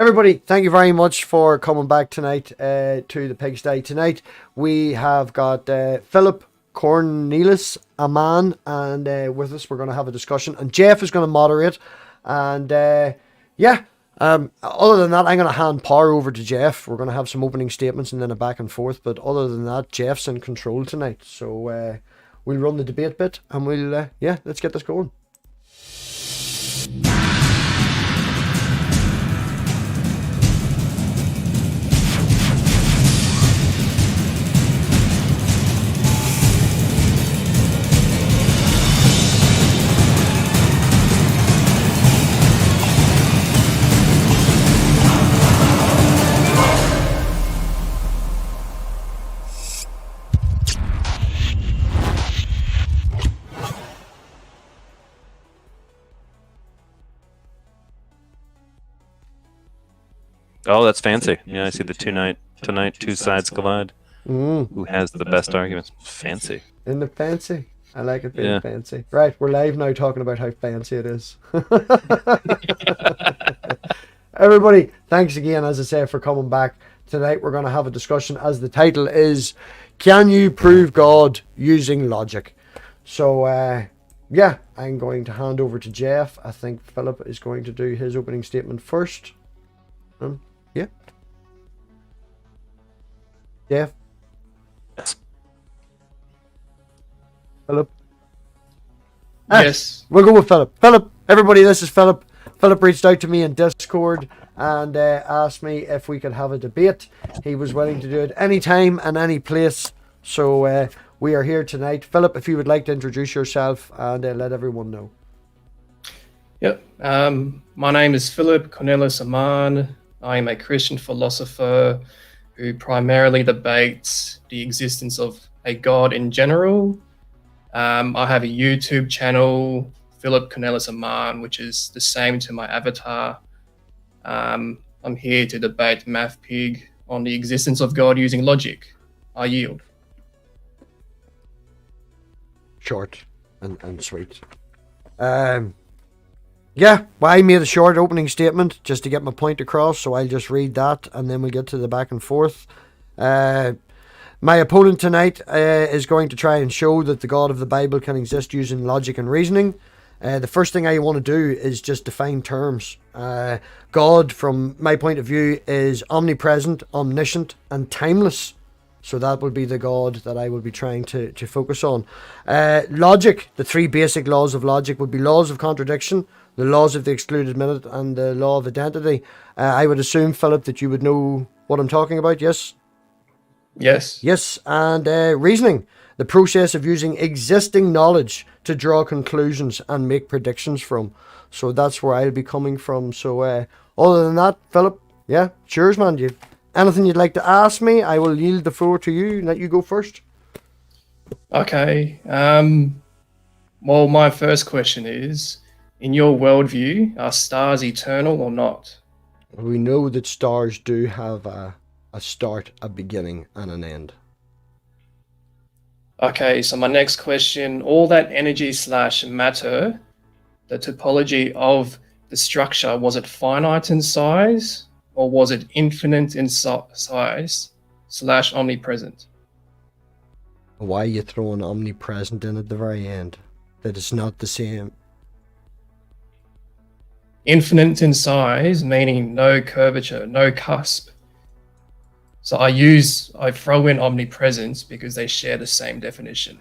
Everybody, thank you very much for coming back tonight to the pigsty. Tonight we have got Philip Cornelius, a man, and with us we're going to have a discussion. And Jeff is going to moderate. And other than that, I'm going to hand power over to Jeff. We're going to have some opening statements and then a back and forth. But other than that, Jeff's in control tonight. So we'll run the debate bit and we'll, let's get this going. Oh, that's fancy. Yeah, I see the tonight, two sides collide. Who has the best arguments? Fancy. In the fancy. I like it being fancy. Right, we're live now talking about how fancy it is. Everybody, thanks again, as I say, for coming back. Tonight we're going to have a discussion, as the title is, Can You Prove God Using Logic? So, I'm going to hand over to Jeff. I think Philip is going to do his opening statement first. Jeff? Yes. Philip? Yes. We'll go with Philip. Philip, everybody, this is Philip. Philip reached out to me in Discord and asked me if we could have a debate. He was willing to do it anytime and any place. So we are here tonight. Philip, if you would like to introduce yourself and let everyone know. Yep. My name is Philip Cornelius Aman. I am a Christian philosopher who primarily debates the existence of a God in general. I have a YouTube channel, Philip Cornelius Aman, which is the same to my avatar. I'm here to debate MathPig on the existence of God using logic. I yield. Short and sweet. I made a short opening statement just to get my point across, so I'll just read that and then we'll get to the back and forth. My opponent tonight is going to try and show that the God of the Bible can exist using logic and reasoning. The first thing I want to do is just define terms. God, from my point of view, is omnipresent, omniscient, and timeless. So that will be the God that I will be trying to focus on. Logic, the three basic laws of logic would be laws of contradiction, the laws of the excluded minute, and the law of identity. I would assume, Philip, that you would know what I'm talking about, yes? Yes. Yes, and reasoning, the process of using existing knowledge to draw conclusions and make predictions from. So that's where I'll be coming from. So other than that, Philip, cheers, man. Anything you'd like to ask me, I will yield the floor to you and let you go first. Okay. Well, my first question is, in your worldview, are stars eternal or not? We know that stars do have a start, a beginning, and an end. Okay, so my next question, all that energy / matter, the topology of the structure, was it finite in size or was it infinite in size / omnipresent? Why are you throwing omnipresent in at the very end? That it's not the same. Infinite in size, meaning no curvature, no cusp. So I throw in omnipresence because they share the same definition.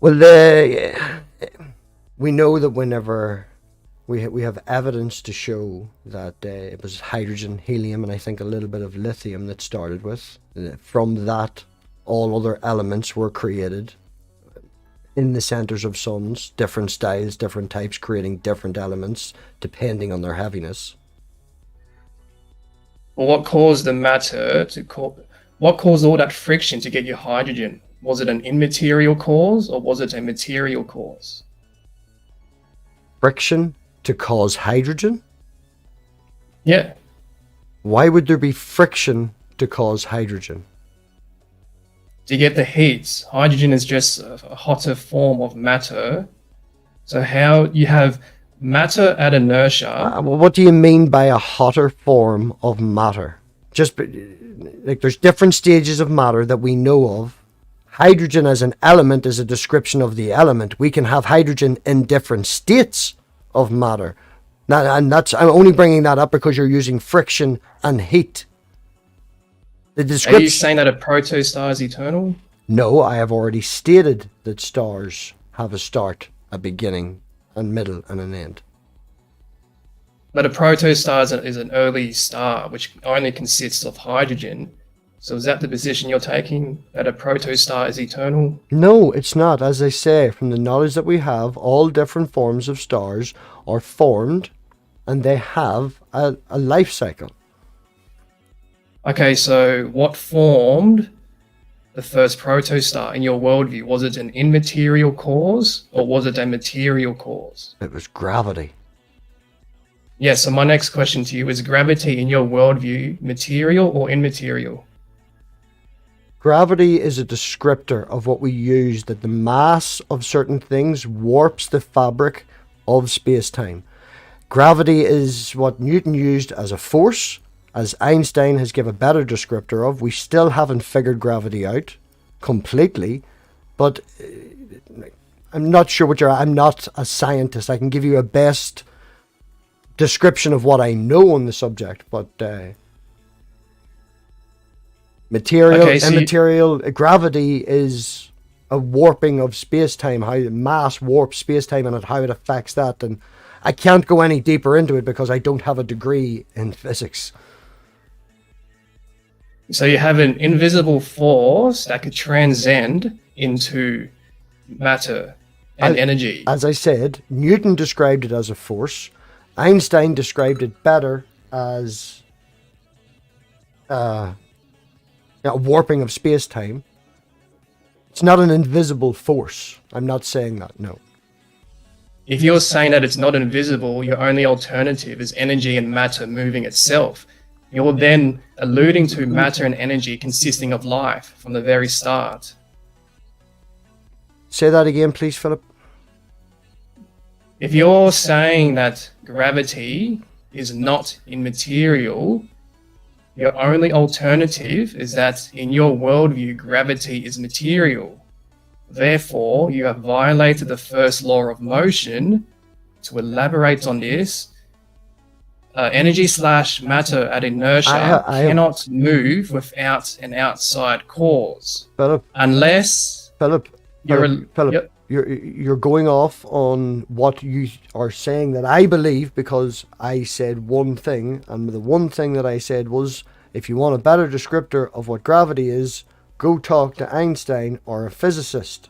Well, we know that whenever we have evidence to show that it was hydrogen, helium, and I think a little bit of lithium that started with. From that, all other elements were created in the centers of suns, different styles, different types, creating different elements depending on their heaviness. Well, what caused the matter what caused all that friction to get you hydrogen? Was it an immaterial cause or was it a material cause? Friction to cause hydrogen? Yeah. Why would there be friction to cause hydrogen? To get the heat. Hydrogen is just a hotter form of matter. So how you have matter at inertia. What do you mean by a hotter form of matter? Just like there's different stages of matter that we know of. Hydrogen as an element is a description of the element. We can have hydrogen in different states of matter. I'm only bringing that up because you're using friction and heat. The description. Are you saying that a protostar is eternal? No, I have already stated that stars have a start, a beginning, a middle, and an end. But a protostar is an early star, which only consists of hydrogen. So is that the position you're taking, that a protostar is eternal? No, it's not. As I say, from the knowledge that we have, all different forms of stars are formed and they have a life cycle. Okay, so what formed the first protostar in your worldview? Was it an immaterial cause or was it a material cause? It was gravity. Yeah, so my next question to you is gravity in your worldview material or immaterial? Gravity is a descriptor of what we use, that the mass of certain things warps the fabric of space-time. Gravity is what Newton used as a force, as Einstein has given a better descriptor of. We still haven't figured gravity out completely, but I'm not sure I'm not a scientist. I can give you a best description of what I know on the subject, but material, okay, so immaterial, gravity is a warping of space-time, how mass warps space-time and how it affects that. And I can't go any deeper into it because I don't have a degree in physics. So you have an invisible force that could transcend into matter and energy. As I said, Newton described it as a force. Einstein described it better as a warping of space-time. It's not an invisible force. I'm not saying that, no. If you're saying that it's not invisible, your only alternative is energy and matter moving itself. You're then alluding to matter and energy consisting of life from the very start. Say that again, please, Philip. If you're saying that gravity is not immaterial, your only alternative is that in your worldview, gravity is material. Therefore, you have violated the first law of motion. To elaborate on this, energy/matter at inertia cannot move without an outside cause. Philip, unless Philip, Yep. you're going off on what you are saying that I believe, because I said one thing, and the one thing that I said was, if you want a better descriptor of what gravity is, go talk to Einstein or a physicist.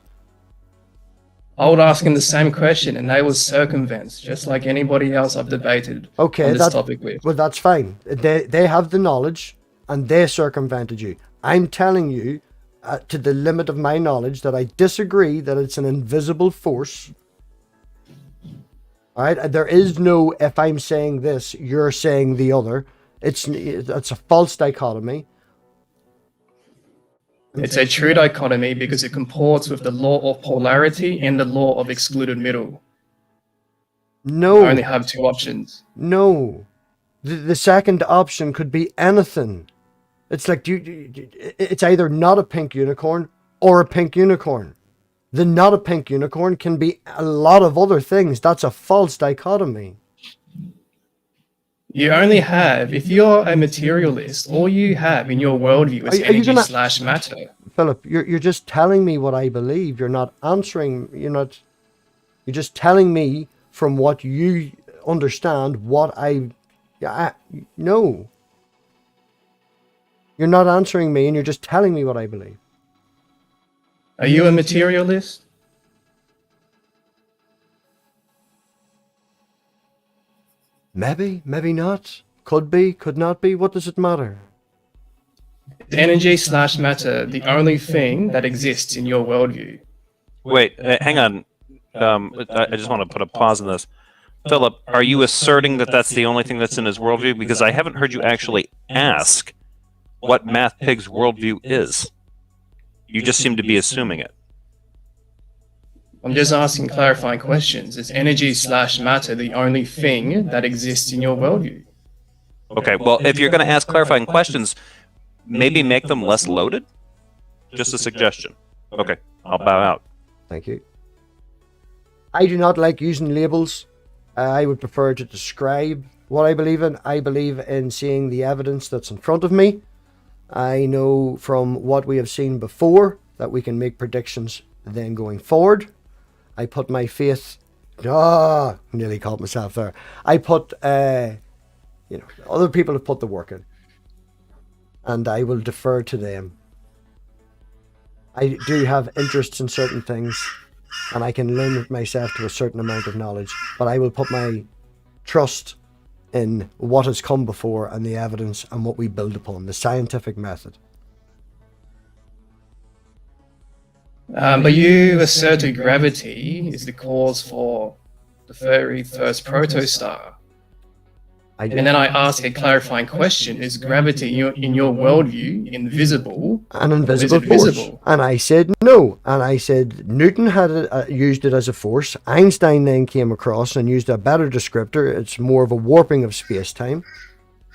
I would ask him the same question and they will circumvent, just like anybody else I've debated on this topic with. Well, that's fine. They have the knowledge and they circumvented you. I'm telling you, to the limit of my knowledge, that I disagree that it's an invisible force. All right, there is no, if I'm saying this, you're saying the other. It's a false dichotomy. It's a true dichotomy because it comports with the law of polarity and the law of excluded middle. No. You only have two options. No. The second option could be anything. It's like, it's either not a pink unicorn or a pink unicorn. The not a pink unicorn can be a lot of other things. That's a false dichotomy. You only have, if you're a materialist, all you have in your worldview is energy/matter. Philip, you're just telling me what I believe. You're not answering. You're just telling me from what you understand what no. You're not answering me, and you're just telling me what I believe. Are you a materialist? Maybe, maybe not. Could be, could not be. What does it matter? Is energy/matter the only thing that exists in your worldview? Wait, hang on. I just want to put a pause on this. Philip, are you asserting that that's the only thing that's in his worldview? Because I haven't heard you actually ask what MathPig's worldview is. You just seem to be assuming it. I'm just asking clarifying questions. Is energy slash matter the only thing that exists in your worldview? Okay, well, if you're going to ask clarifying questions, maybe make them less loaded? Just a suggestion. Okay, I'll bow out. Thank you. I do not like using labels. I would prefer to describe what I believe in. I believe in seeing the evidence that's in front of me. I know from what we have seen before that we can make predictions then going forward. I put my faith... nearly caught myself there. I put... other people have put the work in. And I will defer to them. I do have interests in certain things, and I can limit myself to a certain amount of knowledge, but I will put my trust in what has come before and the evidence and what we build upon, the scientific method. But you asserted gravity is the cause for the very first protostar. And then I ask a clarifying question: is gravity in your worldview invisible? An invisible force. Visible? And I said no. And I said Newton had used it as a force. Einstein then came across and used a better descriptor. It's more of a warping of space-time.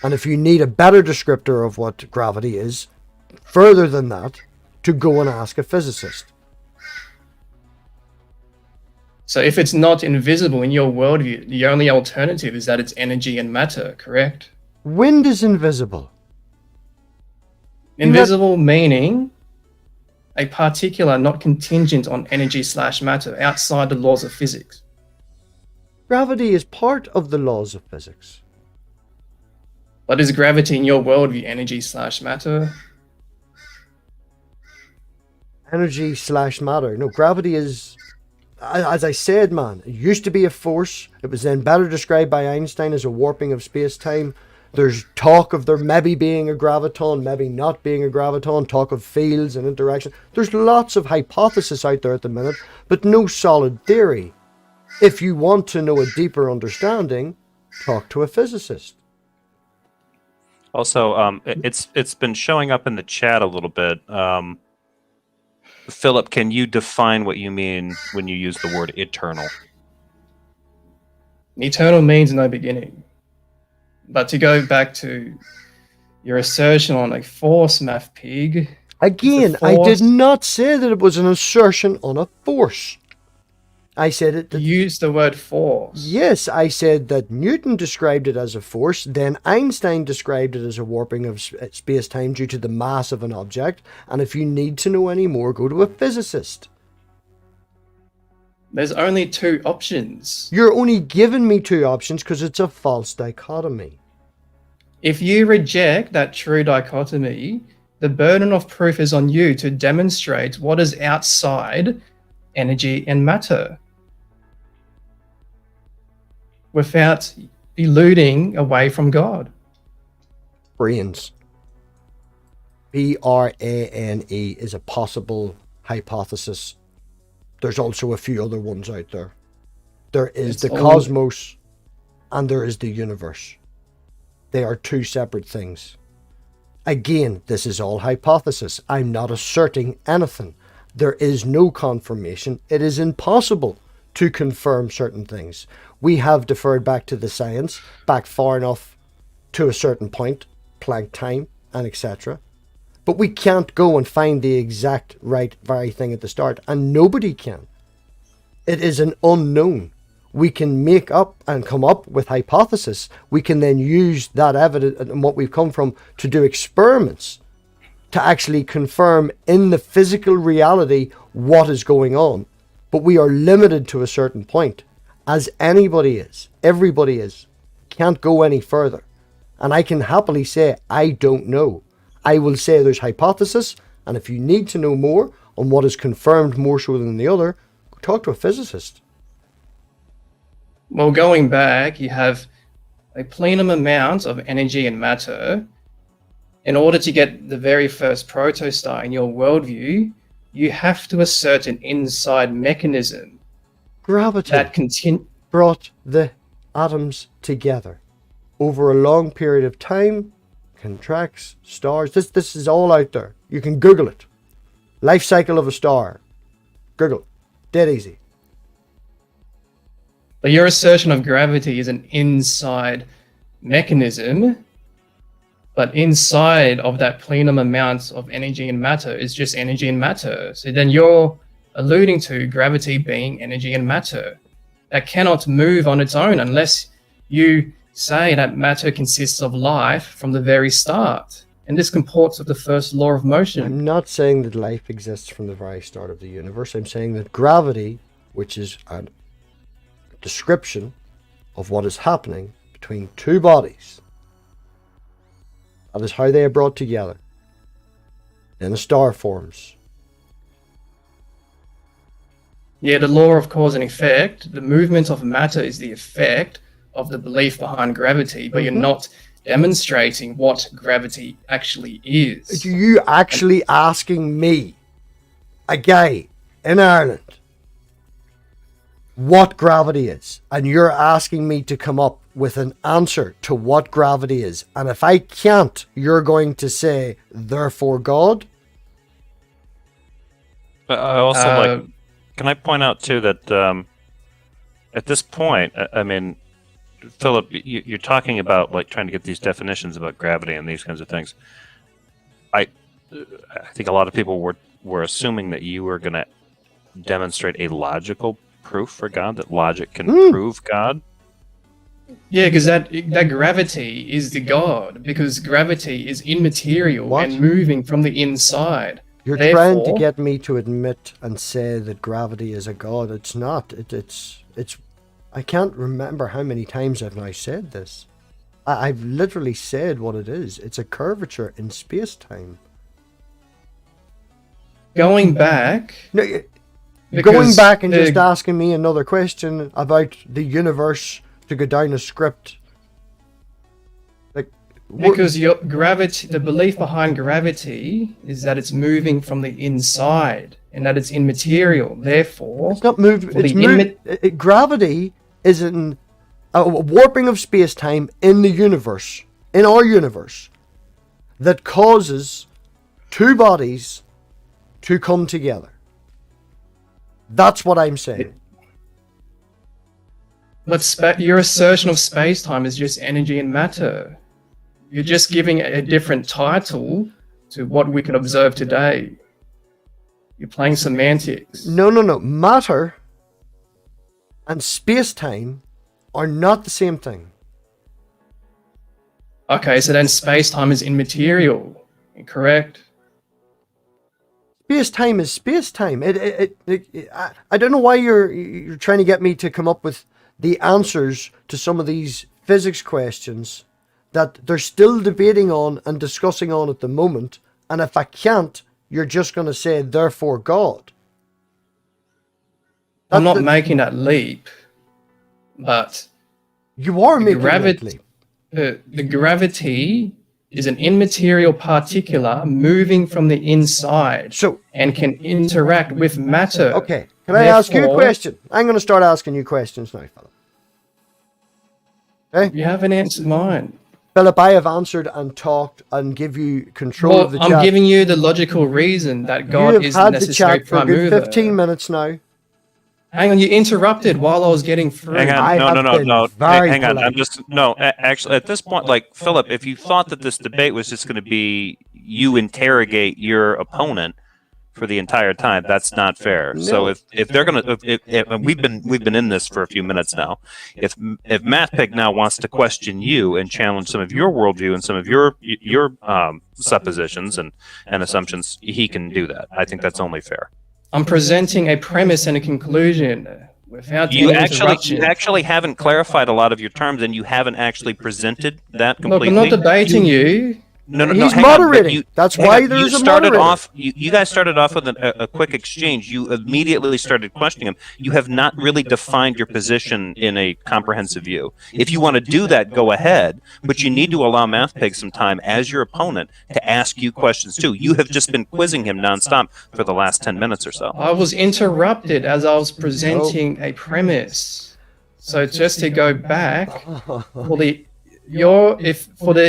And if you need a better descriptor of what gravity is, further than that, to go and ask a physicist. So if it's not invisible in your worldview, the only alternative is that it's energy and matter, correct? Wind is invisible. Invisible meaning a particular not contingent on energy slash matter outside the laws of physics. Gravity is part of the laws of physics. But is gravity in your worldview energy slash matter? Energy slash matter. No, gravity is... As I said, man, it used to be a force. It was then better described by Einstein as a warping of space-time. There's talk of there maybe being a graviton, maybe not being a graviton, talk of fields and interaction. There's lots of hypotheses out there at the minute, but no solid theory. If you want to know a deeper understanding, talk to a physicist. Also, it's been showing up in the chat a little bit. Philip, can you define what you mean when you use the word eternal? Eternal means no beginning. But to go back to your assertion on a force, MathPig. Again, I did not say that it was an assertion on a force. I said it... You used the word force. Yes, I said that Newton described it as a force, then Einstein described it as a warping of space-time due to the mass of an object, and if you need to know any more, go to a physicist. There's only two options. You're only giving me two options because it's a false dichotomy. If you reject that true dichotomy, the burden of proof is on you to demonstrate what is outside energy and matter, without eluding away from God. Brains. BRANE is a possible hypothesis. There's also a few other ones out there. There is the cosmos and there is the universe. They are two separate things. Again, this is all hypothesis. I'm not asserting anything. There is no confirmation. It is impossible to confirm certain things. We have deferred back to the science, back far enough to a certain point, Planck time, and etc. But we can't go and find the exact right very thing at the start, and nobody can. It is an unknown. We can make up and come up with hypothesis. We can then use that evidence and what we've come from to do experiments to actually confirm in the physical reality what is going on. But we are limited to a certain point, as anybody is, everybody is. Can't go any further. And I can happily say, I don't know. I will say there's hypothesis, and if you need to know more on what is confirmed more so than the other, talk to a physicist. Well, going back, you have a plenum amount of energy and matter. In order to get the very first protostar in your worldview, you have to assert an inside mechanism. Gravity that brought the atoms together over a long period of time. Contracts, stars. This is all out there. You can Google it. Life cycle of a star. Google. Dead easy. But your assertion of gravity is an inside mechanism, but inside of that plenum amount of energy and matter is just energy and matter. So then you're alluding to gravity being energy and matter that cannot move on its own unless you say that matter consists of life from the very start. And this comports with the first law of motion. I'm not saying that life exists from the very start of the universe. I'm saying that gravity, which is a description of what is happening between two bodies, that is how they are brought together. Then a star forms. Yeah, the law of cause and effect, the movement of matter is the effect of the belief behind gravity, but you're not demonstrating what gravity actually is. Are you actually asking me, a guy in Ireland, what gravity is? And you're asking me to come up with an answer to what gravity is. And if I can't, you're going to say, therefore God? I also can I point out too that at this point, I mean, Philip, you're talking about like trying to get these definitions about gravity and these kinds of things. I think a lot of people were assuming that you were going to demonstrate a logical proof for God, that logic can prove God. Yeah, because that gravity is the God, because gravity is immaterial and moving from the inside. You're trying to get me to admit and say that gravity is a God. It's not. It's. I can't remember how many times I've now said this. I've literally said what it is. It's a curvature in space-time. Going back... No, going back and just asking me another question about the universe to go down a script. Because your gravity, the belief behind gravity is that it's moving from the inside and that it's immaterial. Therefore, it's not moving. Gravity is a warping of space-time in the universe, in our universe, that causes two bodies to come together. That's what I'm saying. But your assertion of space-time is just energy and matter. You're just giving a different title to what we can observe today. You're playing semantics. No. Matter and space-time are not the same thing. Okay, so then space-time is immaterial, correct? Space-time is space-time. I don't know why you're trying to get me to come up with the answers to some of these physics questions that they're still debating on and discussing on at the moment, and if I can't, you're just going to say, therefore God. I'm not making that leap, but... You are making that leap. The gravity is an immaterial particular moving from the inside and can interact with matter. Okay, can I ask you a question? I'm going to start asking you questions now, Philip. Okay? You haven't answered mine. Philip, I have answered and talked and give you control of the chat. I'm giving you the logical reason that God is the necessary prime mover. You have had the chat for a good 15 minutes now. Hang on, you interrupted while I was getting through. Hang on, no. Hang on, actually, at this point, like, Philip, if you thought that this debate was just going to be you interrogate your opponent for the entire time, that's not fair. No. So if they're gonna, if we've been in this for a few minutes now, if MathPig now wants to question you and challenge some of your worldview and some of your suppositions and assumptions, he can do that. I think that's only fair. I'm presenting a premise and a conclusion without you actually haven't clarified a lot of your terms, and you haven't actually presented that completely. Look, I'm not debating you. No, he's moderating. That's why there's a moderator. You guys started off with a quick exchange. You immediately started questioning him. You have not really defined your position in a comprehensive view. If you want to do that, go ahead, but you need to allow MathPig some time as your opponent to ask you questions too. You have just been quizzing him nonstop for the last 10 minutes or so. I was interrupted as I was presenting a premise. So just to go back, for the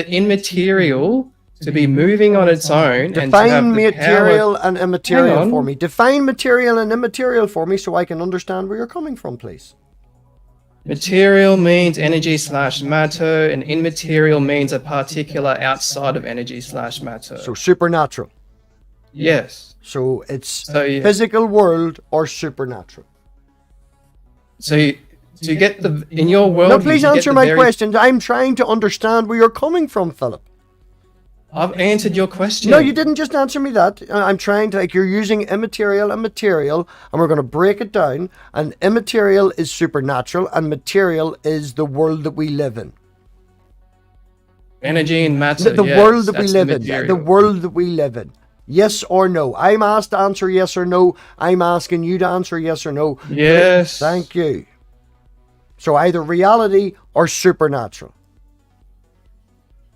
immaterial to be moving on its own, define material and immaterial for me. Define material and immaterial for me so I can understand where you're coming from, please. Material means energy slash matter, and immaterial means a particular outside of energy slash matter. So supernatural. Yes. So it's So yeah. physical world or supernatural. So to get the in your world. No, please answer my questions. I'm trying to understand where you're coming from, Philip. I've answered your question. No, you didn't just answer me that. I'm trying to, like, you're using immaterial and material, and we're going to break it down. And immaterial is supernatural, and material is the world that we live in. Energy and matter. The yes, world that we that's live in. material. The world that we live in. Yes or no? I'm asked to answer yes or no. I'm asking you to answer yes or no. Yes. Thank you. So either reality or supernatural.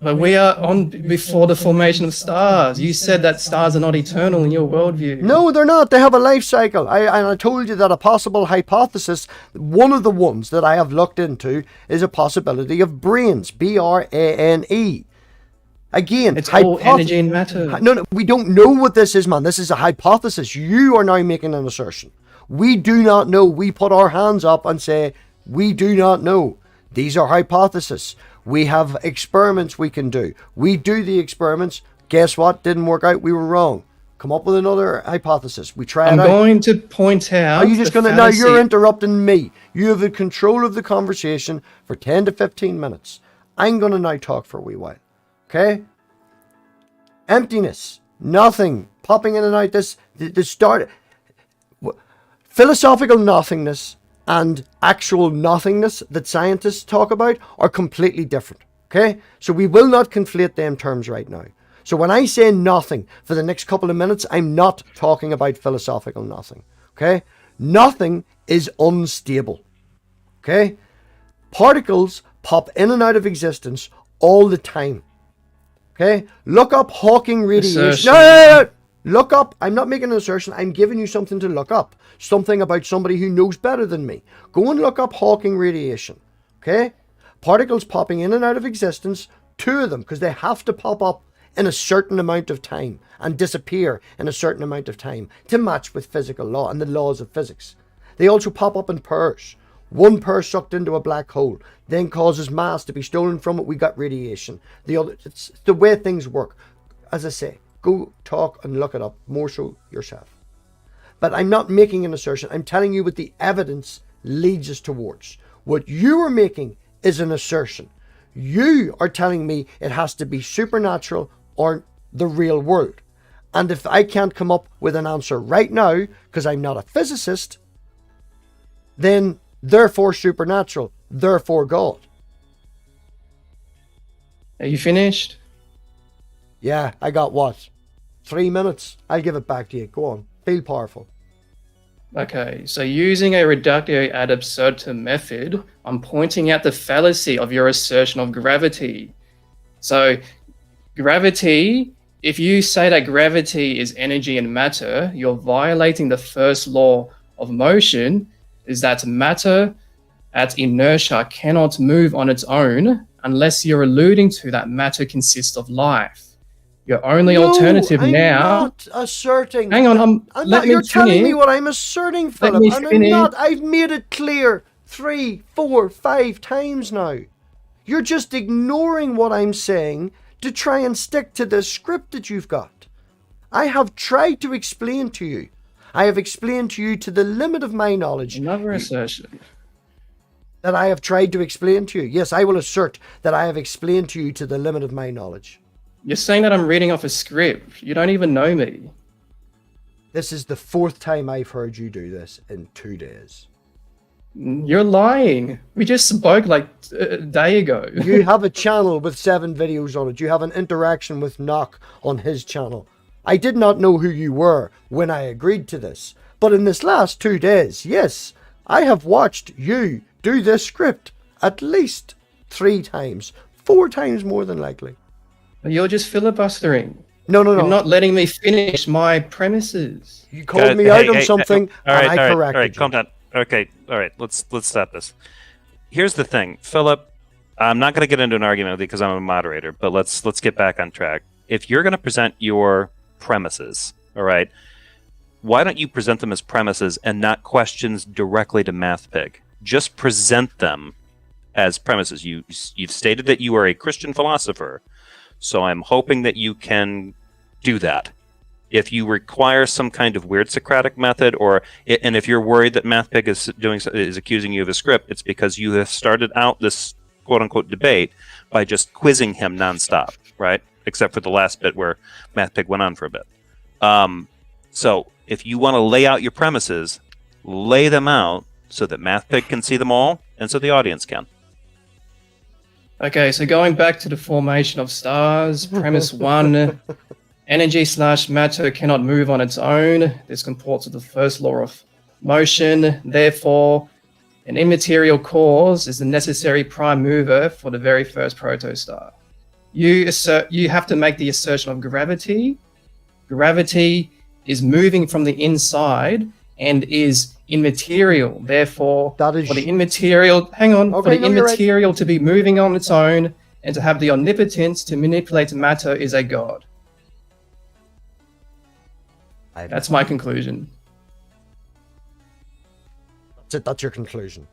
But we are on before the formation of stars. You said that stars are not eternal in your worldview. No, they're not. They have a life cycle. I told you that a possible hypothesis, one of the ones that I have looked into, is a possibility of brains. BRANE. Again, It's all energy and matter. No, we don't know what this is, man. This is a hypothesis. You are now making an assertion. We do not know. We put our hands up and say, we do not know. These are hypotheses. We have experiments we can do. We do the experiments. Guess what? Didn't work out. We were wrong. Come up with another hypothesis. We try it out. I'm going to point out. Are you just going to... Now you're interrupting me. You have the control of the conversation for 10 to 15 minutes. I'm going to now talk for a wee while. Okay? Emptiness. Nothing. Popping in and out. The start... Philosophical nothingness and actual nothingness that scientists talk about are completely different. Okay? So we will not conflate them terms right now. So when I say nothing for the next couple of minutes, I'm not talking about philosophical nothing. Okay? Nothing is unstable. Okay? Particles pop in and out of existence all the time. Okay? Look up Hawking radiation. No. Look up. I'm not making an assertion. I'm giving you something to look up. Something about somebody who knows better than me. Go and look up Hawking radiation. Okay? Particles popping in and out of existence. 2 of them, because they have to pop up in a certain amount of time and disappear in a certain amount of time to match with physical law and the laws of physics. They also pop up in pairs. One pair sucked into a black hole, then causes mass to be stolen from it. We got radiation. The other, it's the way things work. As I say, go talk and look it up, more so yourself. But I'm not making an assertion. I'm telling you what the evidence leads us towards. What you are making is an assertion. You are telling me it has to be supernatural or the real world. And if I can't come up with an answer right now, because I'm not a physicist, then therefore supernatural, therefore God. Are you finished? Yeah, I got what? 3 minutes. I'll give it back to you. Go on. Feel powerful. Okay, so using a reductio ad absurdum method, I'm pointing out the fallacy of your assertion of gravity. So, gravity, if you say that gravity is energy and matter, you're violating the first law of motion, is that matter at inertia cannot move on its own unless you're alluding to that matter consists of life. Your only alternative now. I'm not asserting. Hang on, you're telling me what I'm asserting, Philip. And I'm not. I've made it clear 3, 4, 5 times now. You're just ignoring what I'm saying to try and stick to the script that you've got. I have tried to explain to you. I have explained to you to the limit of my knowledge. Another assertion. That I have tried to explain to you. Yes, I will assert that I have explained to you to the limit of my knowledge. You're saying that I'm reading off a script. You don't even know me. This is the 4th time I've heard you do this in 2 days. You're lying. We just spoke like a day ago. You have a channel with 7 videos on it. You have an interaction with Knock on his channel. I did not know who you were when I agreed to this. But in this last 2 days, yes, I have watched you do this script at least 3 times. 4 times more than likely. You're just filibustering. No. You're not letting me finish my premises. You called me out on something, and I corrected you. All right, calm down. Okay, all right, let's stop this. Here's the thing, Philip. I'm not going to get into an argument with you because I'm a moderator, but let's get back on track. If you're going to present your premises, all right, why don't you present them as premises and not questions directly to MathPig? just present them as premises. You've stated that you are a Christian philosopher, so I'm hoping that you can do that. If you require some kind of weird Socratic method, and if you're worried that MathPig is accusing you of a script, it's because you have started out this quote-unquote debate by just quizzing him nonstop, right? Except for the last bit where MathPig went on for a bit. So if you want to lay out your premises, lay them out so that MathPig can see them all, and so the audience can. Okay, so going back to the formation of stars, premise 1, energy/matter cannot move on its own. This comports with the first law of motion. Therefore, an immaterial cause is the necessary prime mover for the very first protostar. You have to make the assertion of gravity. Gravity is moving from the inside and is immaterial. Therefore, for the immaterial, to be moving on its own and to have the omnipotence to manipulate matter is a god. That's my conclusion. That's it. That's your conclusion.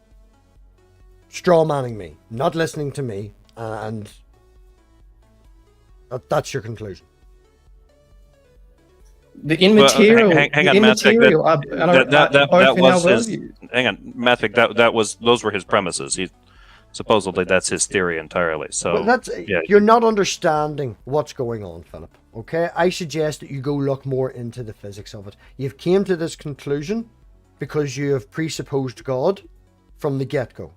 Straw manning me, not listening to me, and that's your conclusion. The immaterial, hang on, immaterial. Hang on, MathPig. Those were his premises. Supposedly that's his theory entirely. So you're not understanding what's going on, Philip. Okay, I suggest that you go look more into the physics of it. You've came to this conclusion because you have presupposed God from the get-go.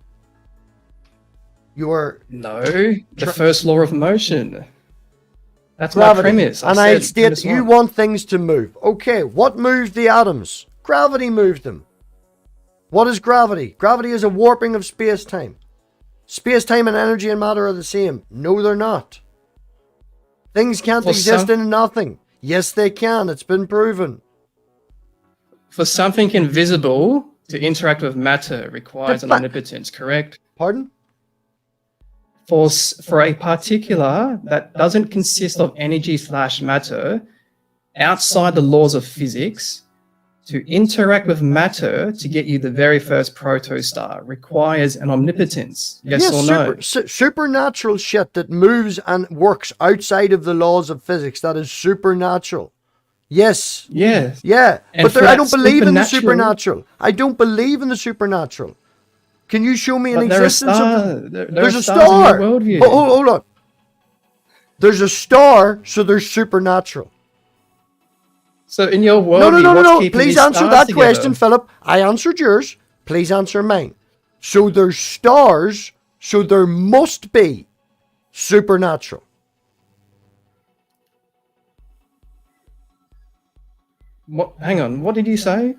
The first law of motion. That's gravity. My premise. I state you want things to move. Okay, what moved the atoms? Gravity moved them. What is gravity? Gravity is a warping of space-time. Space-time and energy and matter are the same. No, they're not. Things can't exist in nothing. Yes, they can. It's been proven. For something invisible to interact with matter requires an omnipotence, correct? Pardon? For a particular that doesn't consist of energy/matter outside the laws of physics, to interact with matter to get you the very first protostar requires an omnipotence. Yes or no? Supernatural shit that moves and works outside of the laws of physics. That is supernatural. Yes. Yes. Yeah. But I don't believe in the supernatural. I don't believe in the supernatural. Can you show me an existence of... There's a star. Hold on. There's a star, so there's supernatural. So in your worldview, no. Please answer that question, Philip. I answered yours. Please answer mine. So there's stars, so there must be supernatural. Hang on, what did you say?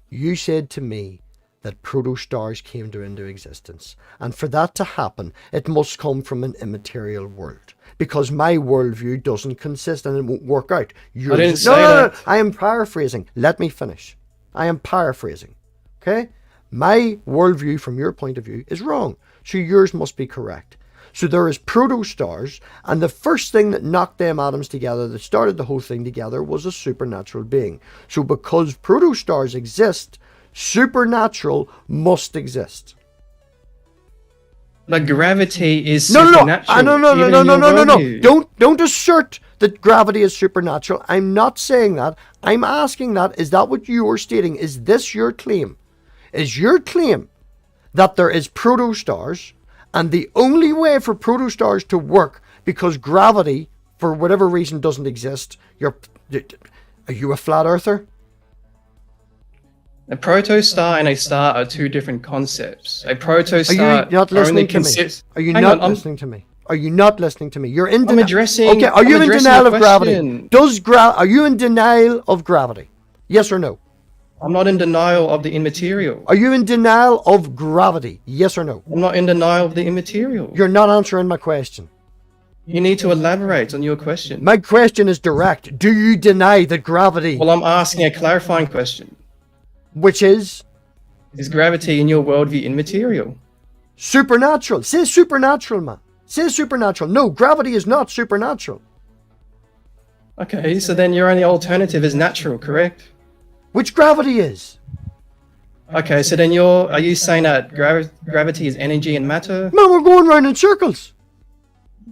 You said to me that protostars came into existence. And for that to happen, it must come from an immaterial world. Because my worldview doesn't consist and it won't work out. I didn't say that. No. I am paraphrasing. Let me finish. I am paraphrasing. Okay? My worldview from your point of view is wrong. So yours must be correct. So there is protostars, and the first thing that knocked them atoms together, that started the whole thing together, was a supernatural being. So because protostars exist, supernatural must exist. But gravity is supernatural. No. Don't assert that gravity is supernatural. I'm not saying that. I'm asking that. Is that what you're stating? Is this your claim? Is your claim that there is protostars, and the only way for protostars to work, because gravity, for whatever reason, doesn't exist, are you a flat earther? A protostar and a star are two different concepts. A protostar Are you not listening to me? Are you not listening to me? Are you not listening to me? You're in denial. Okay, are you in denial of gravity? Are you in denial of gravity? Yes or no? I'm not in denial of the immaterial. Are you in denial of gravity? Yes or no? I'm not in denial of the immaterial. You're not answering my question. You need to elaborate on your question. My question is direct. Do you deny that gravity... Well, I'm asking a clarifying question. Which is? Is gravity in your worldview immaterial? Supernatural. Say supernatural, man. Say supernatural. No, gravity is not supernatural. Okay, so then your only alternative is natural, correct? Which gravity is? Okay, so then are you saying that gravity is energy and matter? Man, we're going round in circles.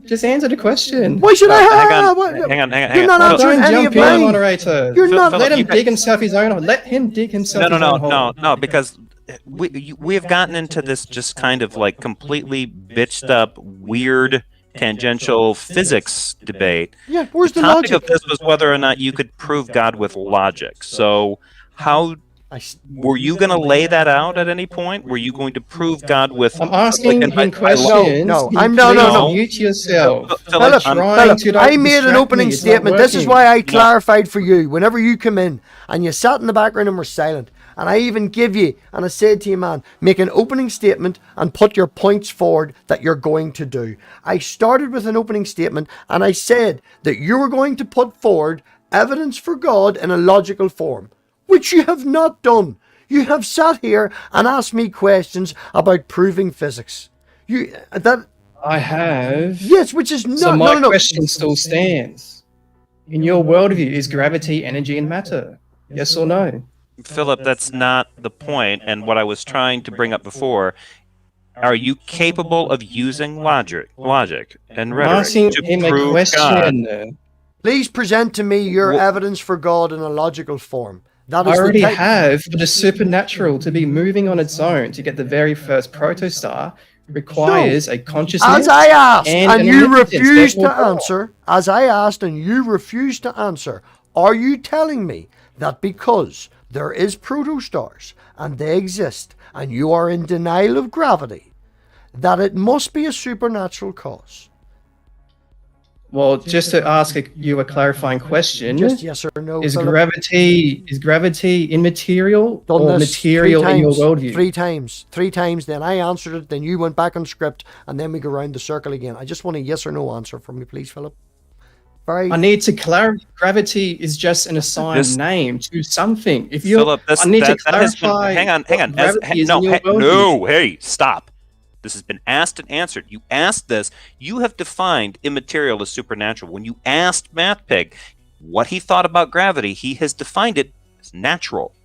Just answer the question. Why should I Hang have? on, hang on. You're not Philip, answering Don't any jump of in, mine. moderator. You're not. Let him you dig himself his own hole. Let him dig himself his own hole. No, because we have gotten into this just kind of like completely bitched up, weird, tangential physics debate. Yeah, where's the topic logic? of this was whether or not you could prove God with logic. So how were you going to lay that out at any point? Were you going to prove God with? I'm asking like, him questions. No, Can I'm you no. please Mute yourself. Philip, trying to I made an distract opening me. It's not statement. This is working. why I clarified for you. Whenever you come in and you sat in the background and were silent, and I even give you, and I said to you, man, make an opening statement and put your points forward that you're going to do. I started with an opening statement and I said that you were going to put forward evidence for God in a logical form, which you have not done. You have sat here and asked me questions about proving physics. I have. Yes, which is not. So my no. question still stands. In your worldview, is gravity energy and matter? Yes or no? Philip, that's not the point. And what I was trying to bring up before, are you capable of using logic and I'm rhetoric asking to him a prove God? question. Please present to me your evidence for God in a logical form. That I is already the type. have, for the supernatural to be moving on its own to get the very first protostar requires a consciousness. As I asked and an you omnipotence, refused to therefore God. answer, as I asked and you refused to answer, are you telling me that because there is protostars and they exist and you are in denial of gravity, that it must be a supernatural cause? Well, just to ask you a clarifying question, Just yes or no, is Philip? gravity immaterial Done or this material in your worldview? Three times. Then I answered it. Then you went back on script, and then we go round the circle again. I just want a yes or no answer from you, please, Philip. Very. I need to clarify. Gravity is just an assigned name to something. If you, Philip, I need to clarify. hang on. Gravity is in your worldview. No, hey, stop. This has been asked and answered. You asked this. You have defined immaterial as supernatural. When you asked MathPig what he thought about gravity, he has defined it as natural.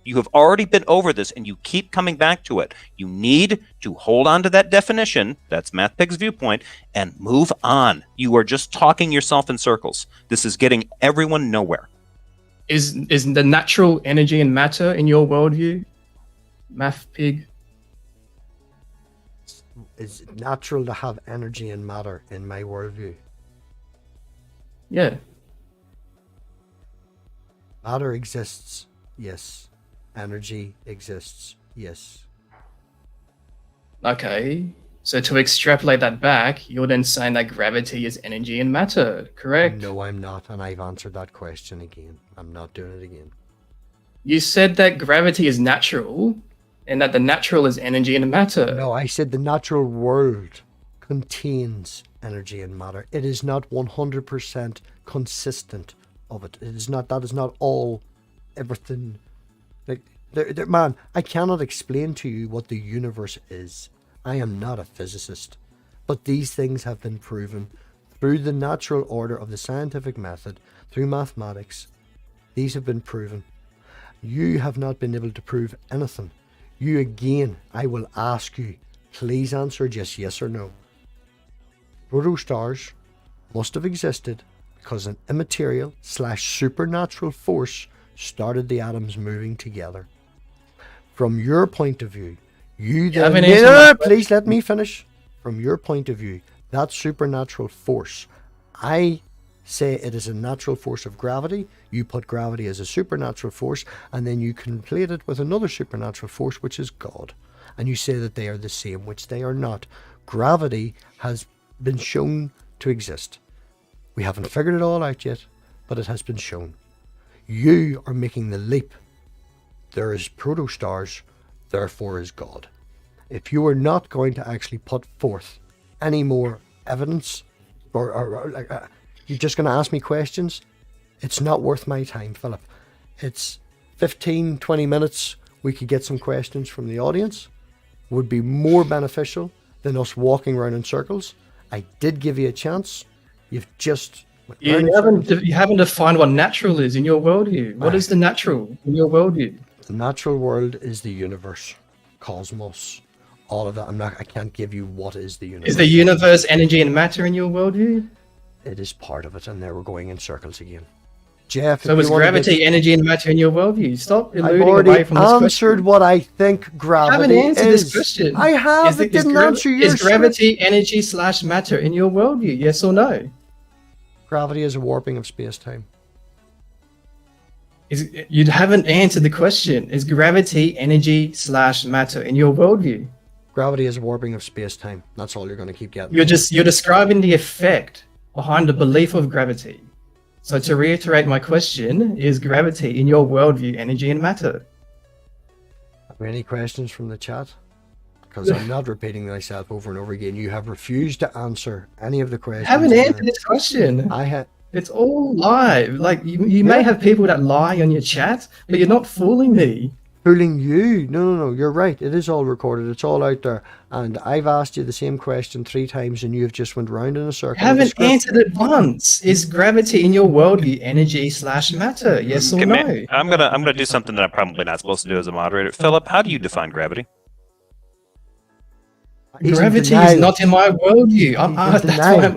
You have already been over this, and you keep coming back to it. You need to hold on to that definition, that's MathPig's viewpoint, and move on. You are just talking yourself in circles. This is getting everyone nowhere. Is the natural energy and matter in your worldview, MathPig? It's natural to have energy and matter in my worldview. Yeah. Matter exists, yes. Energy exists, yes. Okay. So to extrapolate that back, you're then saying that gravity is energy and matter, correct? No, I'm not, and I've answered that question again. I'm not doing it again. You said that gravity is natural, and that the natural is energy and matter. No, I said the natural world contains energy and matter. It is not 100% consistent of it. It is not. That is not all, everything. Like, man, I cannot explain to you what the universe is. I am not a physicist, but these things have been proven through the natural order of the scientific method, through mathematics. These have been proven. You have not been able to prove anything. You again, I will ask you, please answer just yes or no. Protostars must have existed because an immaterial / supernatural force started the atoms moving together. From your point of view, please let me finish. From your point of view, that supernatural force, I say it is a natural force of gravity. You put gravity as a supernatural force, and then you conflate it with another supernatural force, which is God. And you say that they are the same, which they are not. Gravity has been shown to exist. We haven't figured it all out yet, but it has been shown. You are making the leap. There is protostars, therefore is God. If you are not going to actually put forth any more evidence, or you're just going to ask me questions, it's not worth my time, Philip. It's 15, 20 minutes. We could get some questions from the audience. Would be more beneficial than us walking around in circles. I did give you a chance. You've just... You haven't defined what natural is in your worldview. What is the natural in your worldview? The natural world is the universe, cosmos, all of that. I can't give you what is the universe. Is the universe energy and matter in your worldview? It is part of it, and there we're going in circles again. Jeff, So is gravity energy and matter in your worldview? Stop eluding away from this question. I've already answered what I think gravity You haven't answered is. this question. I have. It didn't answer your Is gravity energy / matter in your worldview? Yes or no? Gravity is a warping of space-time. You haven't answered the question. Is gravity energy / matter in your worldview? Gravity is a warping of space-time. That's all you're going to keep getting. You're describing the effect behind the belief of gravity. So to reiterate my question, is gravity in your worldview energy and matter? Are there any questions from the chat? Because I'm not repeating myself over and over again. You have refused to answer any of the questions. I haven't answered this question. I have. It's all live. Like you may have people that lie on your chat, but you're not fooling me. Fooling you? No. You're right. It is all recorded. It's all out there. And I've asked you the same question 3 times, and you have just went round in a circle. You haven't answered it once. Is gravity in your worldview energy / matter? Yes or no? I'm gonna do something that I'm probably not supposed to do as a moderator. Philip, how do you define gravity? Gravity is not in my worldview.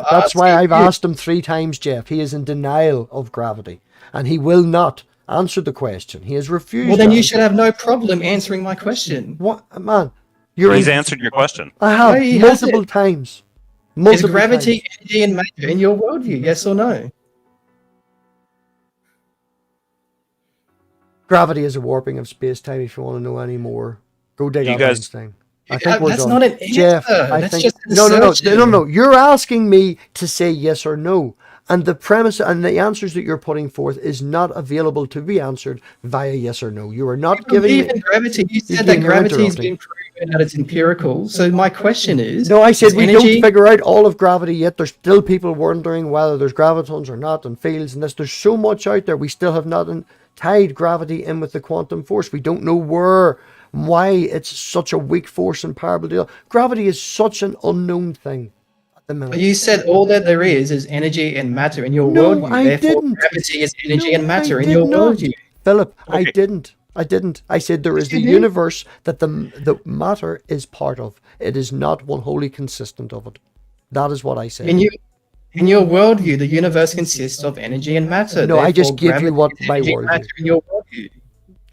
That's why I've asked him 3 times, Jeff. He is in denial of gravity, and he will not answer the question. He has refused. Well, then you should have no problem answering my question. What, man? He's answered your question. I have multiple times. Is gravity energy and matter in your worldview? Yes or no? Gravity is a warping of space-time. If you want to know any more, go dig up Einstein. I think we're that's done. not an answer. Jeff, no. You're asking me to say yes or no. And the premise and the answers that you're putting forth is not available to be answered via yes or no. You are not giving me... gravity. You said that gravity has been proven that it's empirical. So my question is... No, I said we don't figure out all of gravity yet. There's still people wondering whether there's gravitons or not and fields and this. There's so much out there. We still have not tied gravity in with the quantum force. We don't know why it's such a weak force and powerful deal. Gravity is such an unknown thing. You said all that there is energy and matter in your worldview. I didn't. Gravity is energy and matter in your worldview. Philip, okay. I didn't. I said there is the universe that the matter is part of. It is not one wholly consistent of it. That is what I said. In your worldview, the universe consists of energy and matter. No, I just give you what my worldview. In your worldview.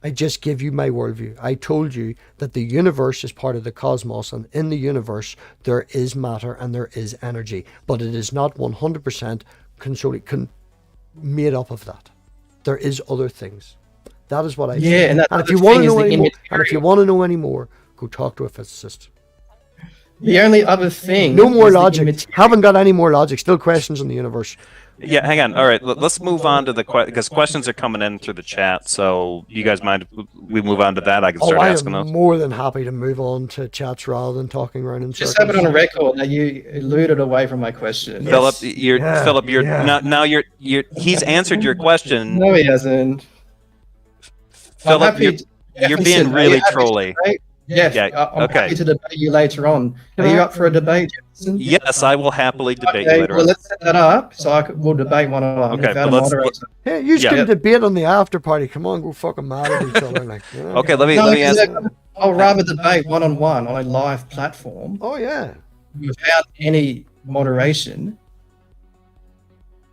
I just give you my worldview. I told you that the universe is part of the cosmos, and in the universe there is matter and there is energy, but it is not 100% made up of that. There is other things. That is what I say. And if you want to know any more, and if you want to know any more, go talk to a physicist. The only other thing. No more logic. Haven't got any more logic. Still questions on the universe. Yeah, hang on. All right, let's move on to because questions are coming in through the chat. So you guys mind if we move on to that? I can start asking those. I'm more than happy to move on to chats rather than talking around in circles. Just have it on record that you eluded away from my question. Philip, he's answered your question. No, he hasn't. Philip, you're being really trolly. Yeah, I'm happy to debate you later on. Are you up for a debate, Jefferson? Yes, I will happily debate you later on. Well, let's set that up so we'll debate one-on-one. Okay, hey, you can debate on the after party. Come on, go fucking mad at each other. Like, you know? Okay, let me ask. I'll rather debate one-on-one on a live platform. Oh, yeah. Without any moderation.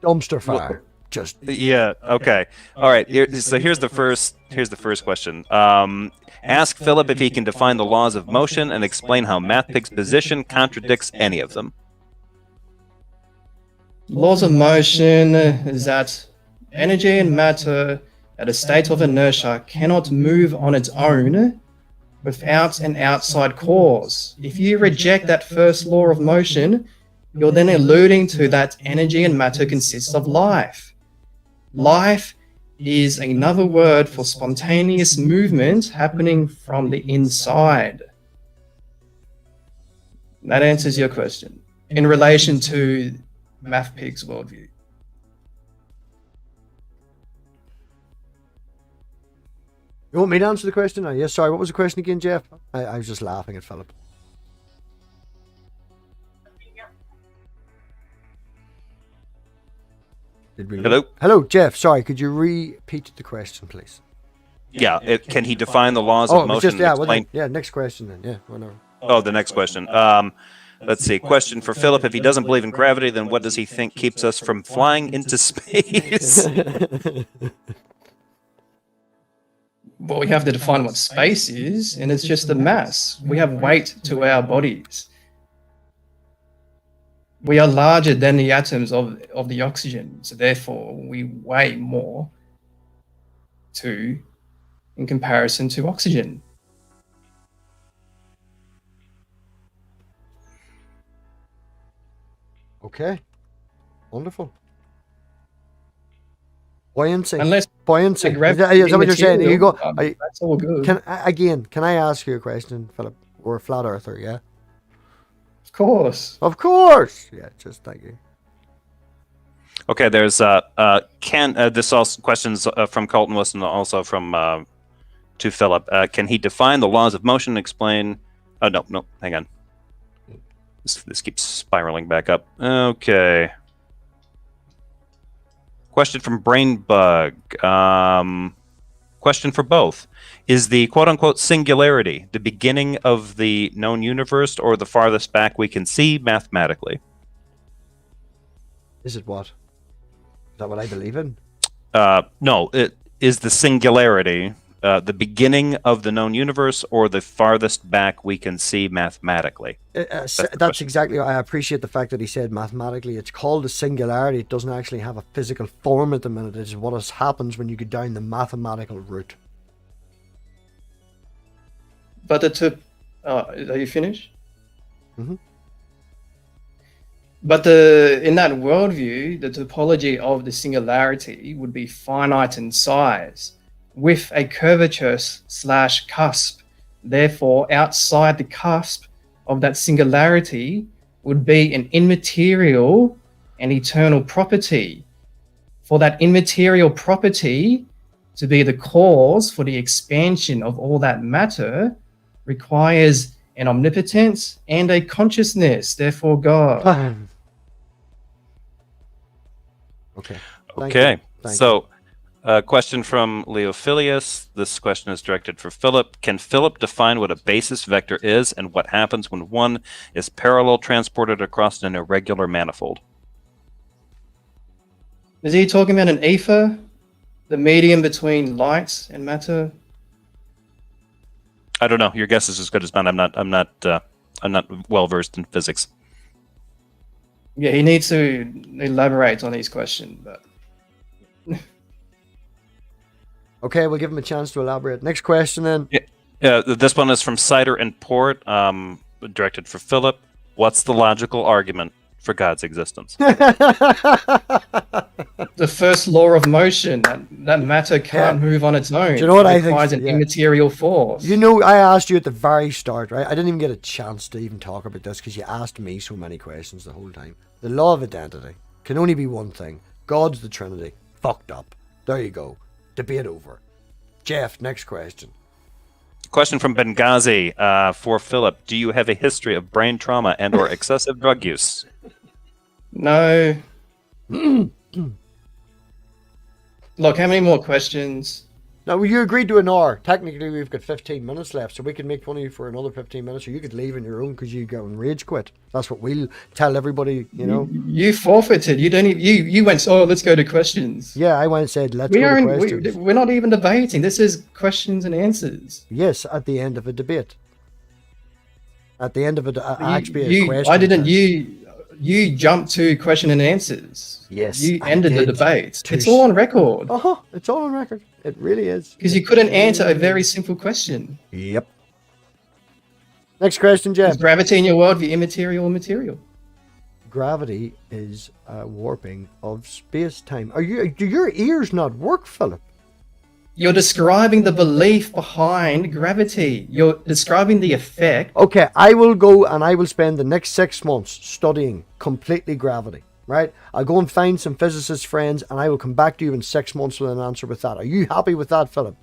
Dumpster fire. Okay. All right. Here's the first question. Ask Philip if he can define the laws of motion and explain how MathPig's position contradicts any of them. Laws of motion is that energy and matter at a state of inertia cannot move on its own without an outside cause. If you reject that first law of motion, you're then alluding to that energy and matter consists of life. Life is another word for spontaneous movement happening from the inside. That answers your question in relation to MathPig's worldview. You want me to answer the question? Yes, sorry, what was the question again, Jeff? I was just laughing at Philip. Hello? Hello, Jeff. Sorry, could you repeat the question, please? Can he define the laws Oh, of it was motion? just, yeah, and well, explain... then, yeah, next question then. Yeah, whatever. Oh, the next question. Let's see. Question for Philip. If he doesn't believe in gravity, then what does he think keeps us from flying into space? Well, we have to define what space is, and it's just the mass. We have weight to our bodies. We are larger than the atoms of the oxygen, so therefore we weigh more in comparison to oxygen. Okay. Wonderful. Buoyancy. Unless Buoyancy. like Is that what you're saying? You go. That's all good. Can I ask you a question, Philip? We're a flat earther, yeah? Of course. Of course. Yeah, just thank you. Okay, there's this also questions from Colton Wilson, also from to Philip. Can he define the laws of motion and explain? Oh no, hang on. This keeps spiraling back up. Okay. Question from BrainBug. Question for both. Is the quote-unquote singularity the beginning of the known universe or the farthest back we can see mathematically? Is it what? Is that what I believe in? No. Is the singularity the beginning of the known universe or the farthest back we can see mathematically? That's exactly. I appreciate the fact that he said mathematically. It's called a singularity. It doesn't actually have a physical form at the minute. It's what happens when you go down the mathematical route. But are you finished? Mm-hmm. But in that worldview, the topology of the singularity would be finite in size, with a curvature / cusp. Therefore, outside the cusp of that singularity would be an immaterial and eternal property. For that immaterial property to be the cause for the expansion of all that matter requires an omnipotence and a consciousness, therefore God. Okay. Okay. So, question from Leophilius. This question is directed for Philip. Can Philip define what a basis vector is and what happens when one is parallel transported across an irregular manifold? Is he talking about an ether, the medium between light and matter? I don't know. Your guess is as good as mine. I'm not well versed in physics. Yeah, he needs to elaborate on his question, but. Okay, we'll give him a chance to elaborate. Next question then. Yeah, this one is from Cider and Port, directed for Philip. What's the logical argument for God's existence? The first law of motion, that matter can't move on its own. Do you know what it I think? requires an immaterial force. You know, I asked you at the very start, right? I didn't even get a chance to even talk about this because you asked me so many questions the whole time. The law of identity can only be one thing. God's the Trinity. Fucked up. There you go. Debate over. Jeff, next question. Question from Benghazi for Philip. Do you have a history of brain trauma and or excessive drug use? No. Look, how many more questions? Now, you agreed to an hour. Technically, we've got 15 minutes left, so we can make fun of you for another 15 minutes, or you could leave on your own because you go and rage quit. That's what we'll tell everybody, you know. You forfeited. You don't even, you went, oh, let's go to questions. Yeah, I went and said, let's go to questions. We're not even debating. This is questions and answers. Yes, at the end of a debate. At the end of a question. I didn't. You jumped to question and answers. Yes, you ended the debate. It's all on record. It's all on record. It really is. Because you couldn't answer a very simple question. Yep. Next question, Jeff. Is gravity in your worldview immaterial or material? Gravity is a warping of space-time. Do your ears not work, Philip? You're describing the belief behind gravity. You're describing the effect. Okay, I will go and I will spend the next 6 months studying completely gravity, right? I'll go and find some physicist friends and I will come back to you in 6 months with an answer with that. Are you happy with that, Philip?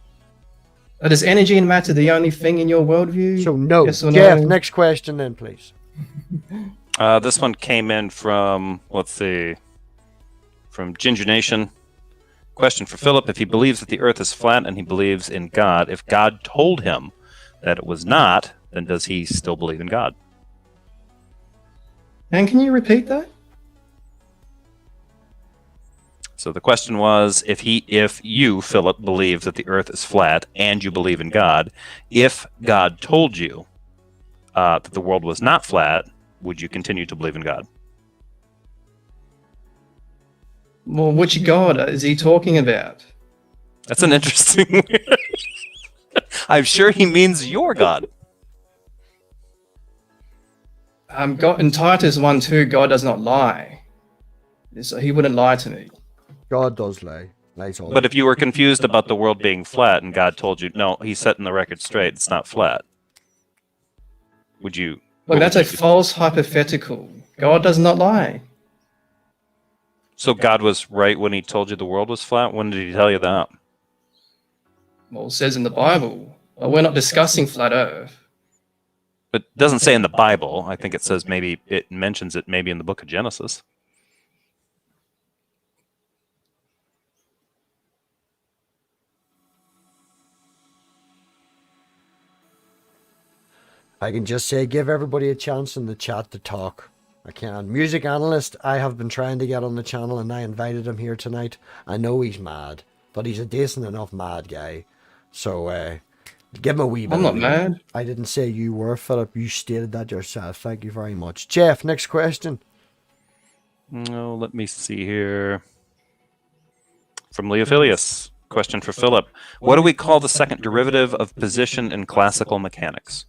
Is energy and matter the only thing in your worldview? So no. Yes or Jeff, no? next question then, please. This one came in from, let's see, from Ginger Nation. Question for Philip. If he believes that the earth is flat and he believes in God, if God told him that it was not, then does he still believe in God? And can you repeat that? So the question was, if you, Philip, believe that the earth is flat and you believe in God, if God told you that the world was not flat, would you continue to believe in God? Well, which God is he talking about? That's an interesting... I'm sure he means your God. God, in Titus 1:2, God does not lie. So he wouldn't lie to me. God does lie. Lies all. But if you were confused about the world being flat and God told you, no, he's setting the record straight, it's not flat, would you... Look, that's a false hypothetical. God does not lie. So God was right when he told you the world was flat? When did he tell you that? Well, it says in the Bible. Well, we're not discussing flat Earth. It doesn't say in the Bible. I think it says maybe, it mentions it maybe in the book of Genesis. I can just say, give everybody a chance in the chat to talk. I can. Music analyst, I have been trying to get on the channel and I invited him here tonight. I know he's mad, but he's a decent enough mad guy. So, give him a wee bit. I'm not mad. I didn't say you were, Philip. You stated that yourself. Thank you very much. Jeff, next question. No, let me see here. From Leophilius. Question for Philip. What do we call the second derivative of position in classical mechanics?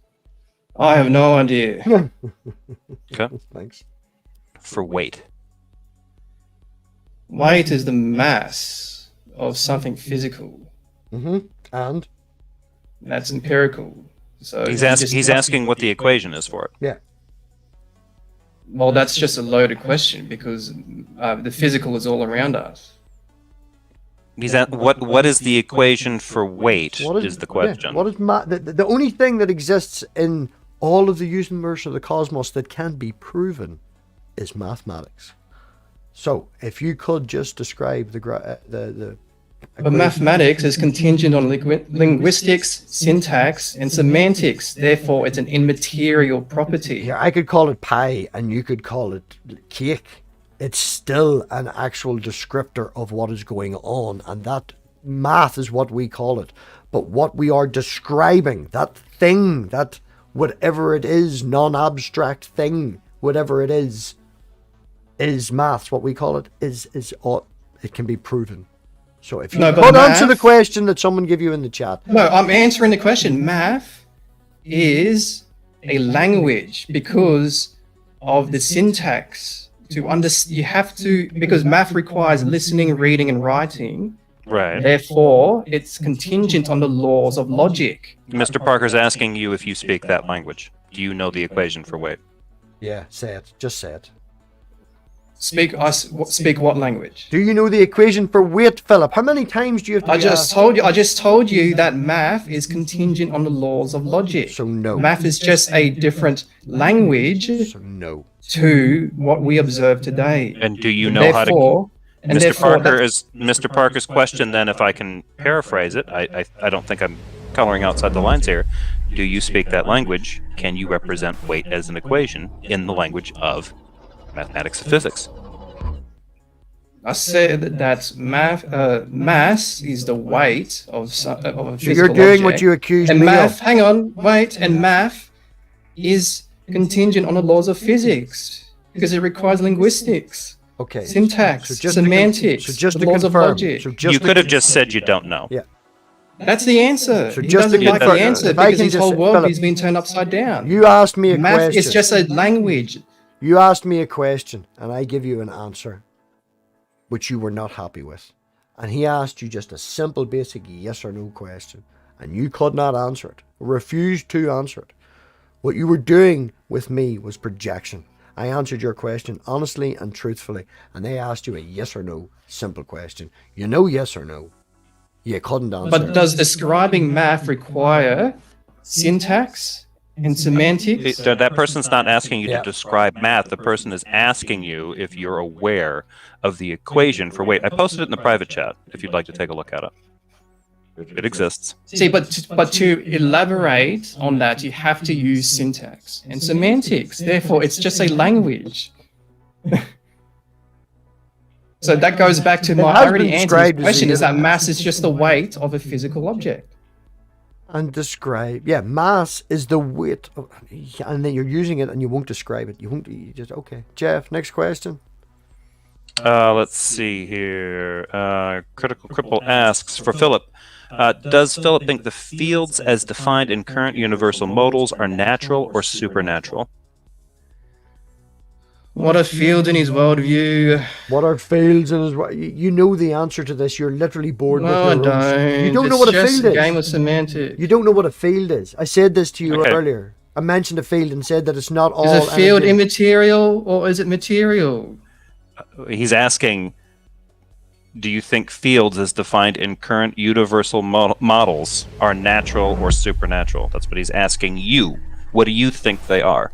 I have no idea. Okay. Thanks. For weight. Weight is the mass of something physical. And? That's empirical. So He's asking what the equation is for it. Yeah. Well, that's just a loaded question because the physical is all around us. He's at what is the equation for weight is the question. Yeah, what is the only thing that exists in all of the universe of the cosmos that can be proven is mathematics. So, if you could just describe the But mathematics is contingent on linguistics, syntax, and semantics. Therefore, it's an immaterial property. Yeah, I could call it pie and you could call it cake. It's still an actual descriptor of what is going on, and that math is what we call it. But what we are describing, that thing, that whatever it is, non-abstract thing, whatever it is math. What we call it is all, it can be proven. So if you could answer the question that someone gave you in the chat. No, I'm answering the question. Math is a language because of the syntax. To understand, you have to, because math requires listening, reading, and writing. Right. Therefore, it's contingent on the laws of logic. Mr. Parker's asking you if you speak that language. Do you know the equation for weight? Yeah, say it. Just say it. Speak what language? Do you know the equation for weight, Philip? How many times do you have to I just told you that math is contingent on the laws of logic. So no. Math is just a different language So no. to what we observe today. And do you know how to... And Mr. Parker's question then, if I can paraphrase it, I don't think I'm coloring outside the lines here. Do you speak that language? Can you represent weight as an equation in the language of mathematics and physics? I said that mass is the weight of a physical So you're doing object. what you accused and me math, of. hang on, wait, and math is contingent on the laws of physics because it requires linguistics. Okay. Syntax, So just semantics, so just the to laws of confirm. logic. So just You to could have con- just said you don't know. Yeah. That's the answer. So He just doesn't to like the confirm- answer if I because can his just whole say- world Philip, is being turned upside down. You asked me a Math question. is just a language. You asked me a question, and I give you an answer, which you were not happy with. And he asked you just a simple, basic yes or no question, and you could not answer it, refused to answer it. What you were doing with me was projection. I answered your question honestly and truthfully, and they asked you a yes or no simple question. You know yes or no. You couldn't answer But it. does describing math require syntax, And semantics. That person's not asking you Yeah. to describe math. The person is asking you if you're aware of the equation for weight. I posted it in the private chat if you'd like to take a look at it. It exists. See, but to elaborate on that, you have to use syntax and semantics. Therefore, it's just a language. So that goes back to I already answered the question, is that mass is just the weight of a physical object. And describe, yeah, mass is the weight of, and then you're using it and you won't describe it. You just, okay. Jeff, next question. Let's see here. Critical Cripple asks for Philip. Does Philip think the fields as defined in current universal modals are natural or supernatural? What are fields in his worldview? What are fields in his? You know the answer to this. You're literally bored with No, I your own. don't. You don't know what a It's field just a is. game of semantics. You don't know what a field is. I said this to you Okay. earlier. I mentioned a field and said that it's not all. Is a field energy. immaterial or is it material? He's asking, do you think fields as defined in current universal models are natural or supernatural? That's what he's asking you. What do you think they are?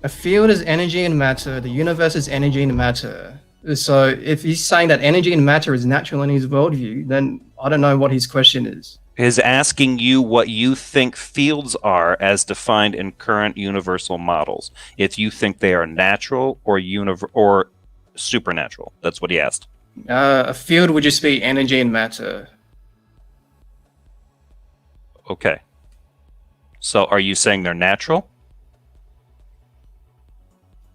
A field is energy and matter. The universe is energy and matter. So if he's saying that energy and matter is natural in his worldview, then I don't know what his question is. Is asking you what you think fields are as defined in current universal models. If you think they are natural or supernatural. That's what he asked. A field would just be energy and matter. Okay. So are you saying they're natural?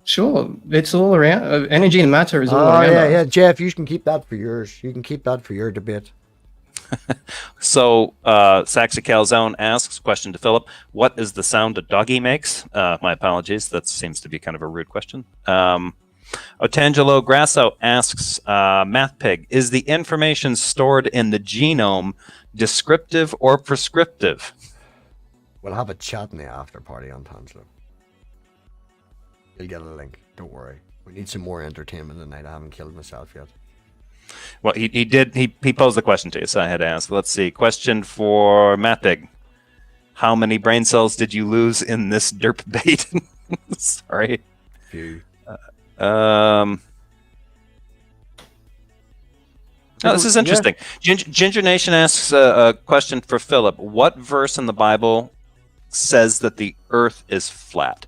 Sure, it's all around. Energy and matter is all Oh around. yeah, us. yeah, Jeff. You can keep that for yours. You can keep that for your debate. So, Saxa Calzone asks, question to Philip, what is the sound a doggy makes? My apologies, that seems to be kind of a rude question. Otangelo Grasso asks, MathPig, is the information stored in the genome descriptive or prescriptive? We'll have a chat in the after party on Tanslo. You'll get a link. Don't worry. We need some more entertainment tonight. I haven't killed myself yet. Well, he posed the question to you, so I had to ask. Let's see. Question for MathPig. How many brain cells did you lose in this derp bait? Sorry. Few. Oh, this is interesting. Ginger Nation asks a question for Philip. What verse in the Bible says that the earth is flat?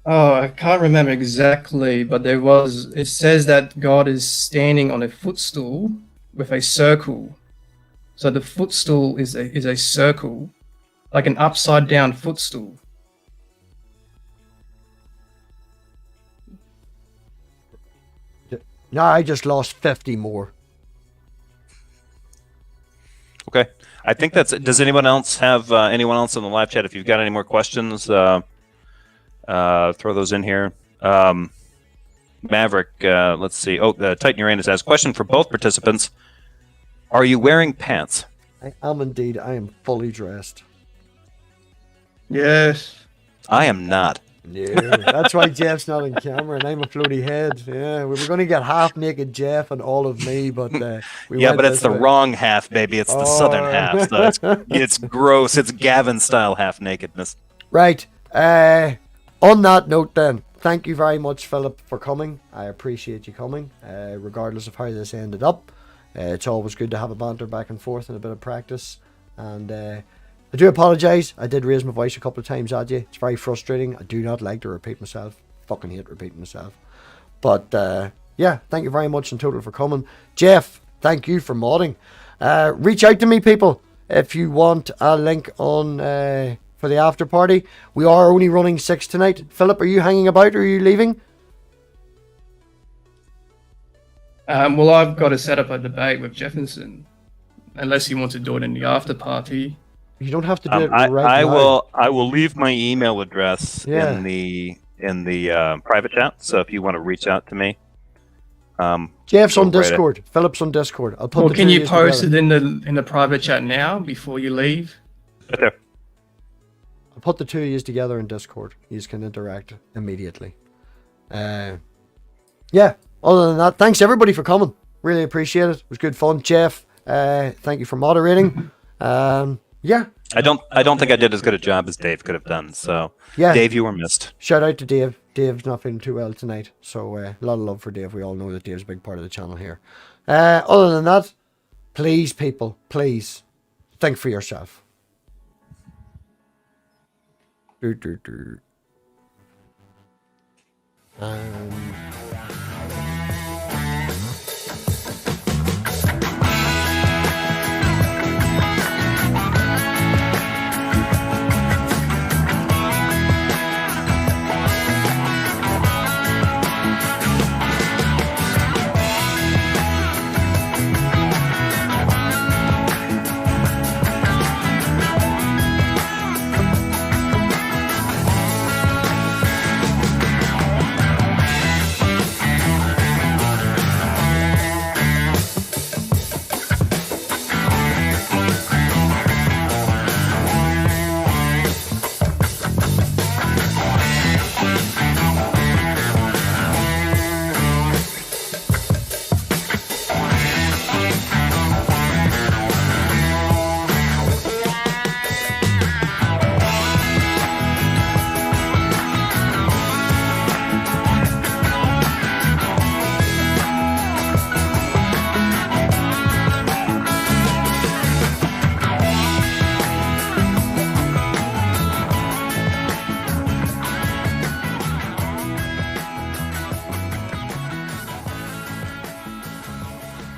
Oh, I can't remember exactly, but it says that God is standing on a footstool with a circle. So the footstool is a circle, like an upside down footstool. No, I just lost 50 more. Okay. I think that's it. Does anyone else have anyone else in the live chat? If you've got any more questions, throw those in here. Maverick, let's see. Oh, Titan Uranus has question for both participants. Are you wearing pants? I am indeed. I am fully dressed. Yes. I am not. Yeah, that's why Jeff's not on camera and I'm a floaty head. Yeah, we were going to get half naked Jeff and all of me, but but it's the wrong half, baby. It's the southern half. So it's gross. It's Gavin style half nakedness. Right. On that note, then, thank you very much, Philip, for coming. I appreciate you coming, regardless of how this ended up. It's always good to have a banter back and forth and a bit of practice. And I do apologise. I did raise my voice a couple of times at you. It's very frustrating. I do not like to repeat myself. Fucking hate repeating myself. But yeah, thank you very much in total for coming. Jeff, thank you for modding. Reach out to me, people, if you want a link on for the after party. We are only running 6 tonight. Philip, are you hanging about or are you leaving? Well, I've got to set up a debate with Jefferson, unless you want to do it in the after party. You don't have to do it I right now. will. I will leave my email address Yeah. in the private chat. So if you want to reach out to me, Jeff's go on right ahead. Discord. Philip's on Discord. I'll put Well, the can two you of post together. it in the private chat now before you leave? Right there. I'll put the two of you together in Discord. You can interact immediately. Yeah, other than that, thanks everybody for coming. Really appreciate it. It was good fun. Jeff, thank you for moderating. Yeah, I don't think I did as good a job as Dave could have done. So, Yeah. Dave, you were missed. Shout out to Dave. Dave's not feeling too well tonight, so a lot of love for Dave. We all know that Dave's a big part of the channel here. Other than that, please, people, please think for yourself. And